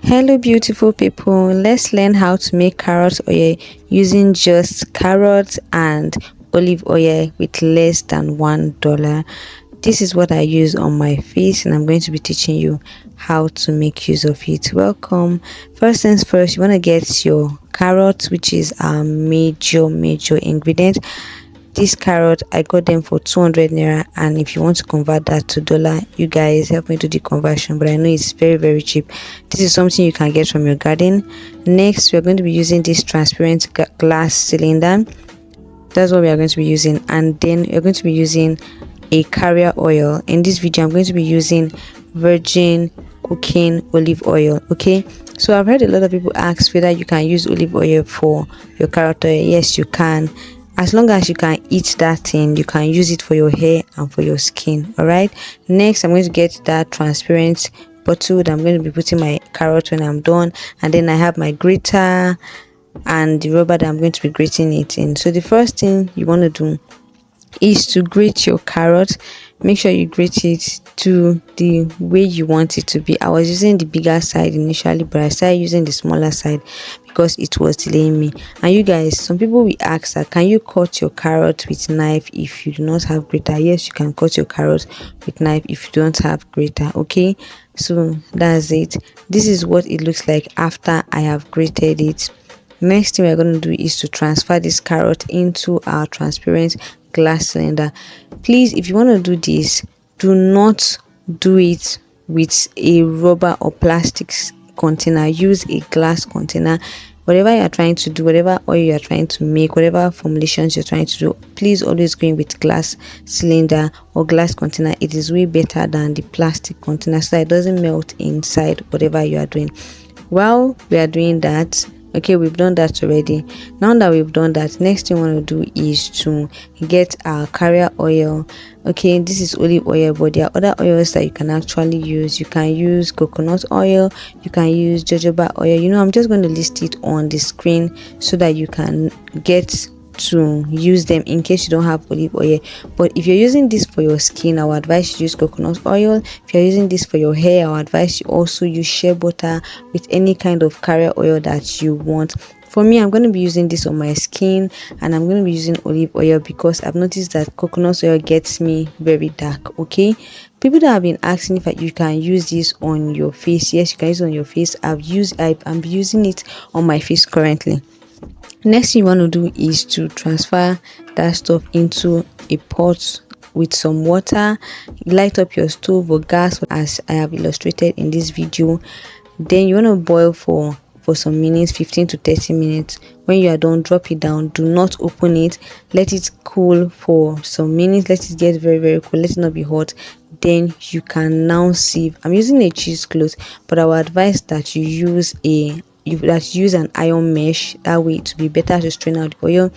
Hello beautiful people, let's learn how to make carrot oil using just carrots and olive oil with less than $1. This is what I use on my face and I'm going to be teaching you how to make use of it. Welcome. First things first, you want to get your carrots, which is our major ingredient. This carrot, I got them for 200 naira, and if you want to convert that to dollar, you guys help me do the conversion, but I know it's very cheap. This is something you can get from your garden. Next, we are going to be using this transparent glass cylinder. That's what we are going to be using. And then you're going to be using a carrier oil. In this video, I'm going to be using virgin cooking olive oil. Okay, so I've heard a lot of people ask whether you can use olive oil for your carrot oil. Yes, you can. As long as you can eat that thing, you can use it for your hair and for your skin. All right, next I'm going to get that transparent bottle that I'm going to be putting my carrot when I'm done, and then I have my grater and the rubber that I'm going to be grating it in. So the first thing you want to do is to grate your carrot. Make sure you grate it to the way you want it to be. I was using the bigger side initially, but I started using the smaller side because it was delaying me. And you guys, some people will ask that, can you cut your carrot with knife if you do not have grater? Yes, you can cut your carrot with knife if you don't have grater. Okay, so that's it. This is what it looks like after I have grated it. Next thing we're going to do is to transfer this carrot into our transparent glass cylinder. Please, if you want to do this, do not do it with a rubber or plastic container. Use a glass container. Whatever you are trying to do, whatever oil you are trying to make, whatever formulations you're trying to do, please always go in with glass cylinder or glass container. It is way better than the plastic container, so that it doesn't melt inside whatever you are doing. While we are doing that, okay, we've done that already. Now that we've done that, next thing we want to do is to get our carrier oil. Okay, this is olive oil, but there are other oils that you can actually use. You can use coconut oil, you can use jojoba oil. You know, I'm just going to list it on the screen so that you can get to use them in case you don't have olive oil. But if you're using this for your skin, I would advise you use coconut oil. If you're using this for your hair, I would advise you also use shea butter with any kind of carrier oil that you want. For me, I'm going to be using this on my skin, and I'm going to be using olive oil because I've noticed that coconut oil gets me very dark. Okay, people that have been asking if you can use this on your face, yes, you can use it on your face. I'm using it on my face currently. Next thing you want to do is to transfer that stuff into a pot with some water. Light up your stove or gas as I have illustrated in this video. Then you want to boil for some minutes, 15 to 30 minutes. When you are done, drop it down. Do not open it. Let it cool for some minutes. Let it get very cool. Let it not be hot. Then you can now sieve. I'm using a cheesecloth, but I would advise that you use an iron mesh. That way it will be better to strain out the oil.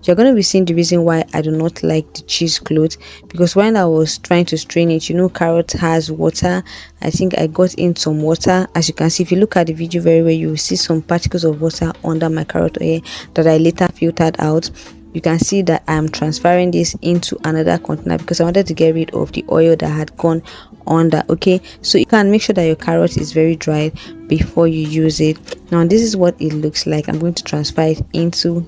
You're going to be seeing the reason why I do not like the cheesecloth, because when I was trying to strain it, you know, carrot has water. I think I got in some water. As you can see, if you look at the video very well, you will see some particles of water under my carrot oil that I later filtered out. You can see that I'm transferring this into another container because I wanted to get rid of the oil that had gone under. Okay, so you can make sure that your carrot is very dry before you use it. Now this is what it looks like. I'm going to transfer it into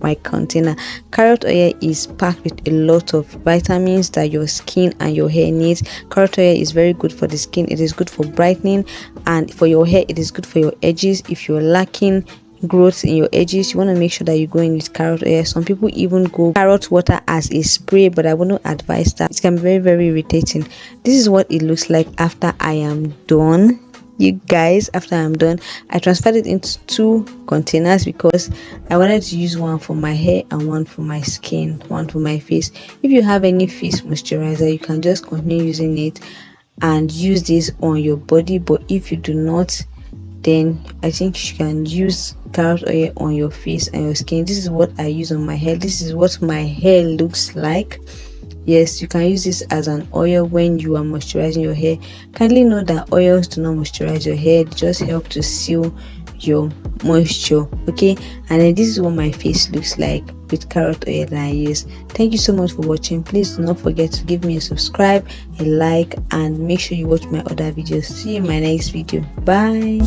my container. Carrot oil is packed with a lot of vitamins that your skin and your hair needs. Carrot oil is very good for the skin. It is good for brightening, and for your hair it is good for your edges. If you're lacking growth in your edges, you want to make sure that you go in with carrot oil. Some people even go carrot water as a spray, but I wouldn't advise that. It can be very irritating. This is what it looks like after I am done. You guys, after I'm done, I transferred it into 2 containers because I wanted to use one for my hair and one for my skin, one for my face. If you have any face moisturizer, you can just continue using it and use this on your body. But if you do not, then I think you can use carrot oil on your face and your skin. This is what I use on my hair. This is what my hair looks like. Yes, you can use this as an oil when you are moisturizing your hair. Kindly note that oils do not moisturize your hair, they just help to seal your moisture. Okay, and then this is what my face looks like with carrot oil that I use. Thank you so much for watching. Please do not forget to give me a subscribe, a like, and make sure you watch my other videos. See you in my next video. Bye.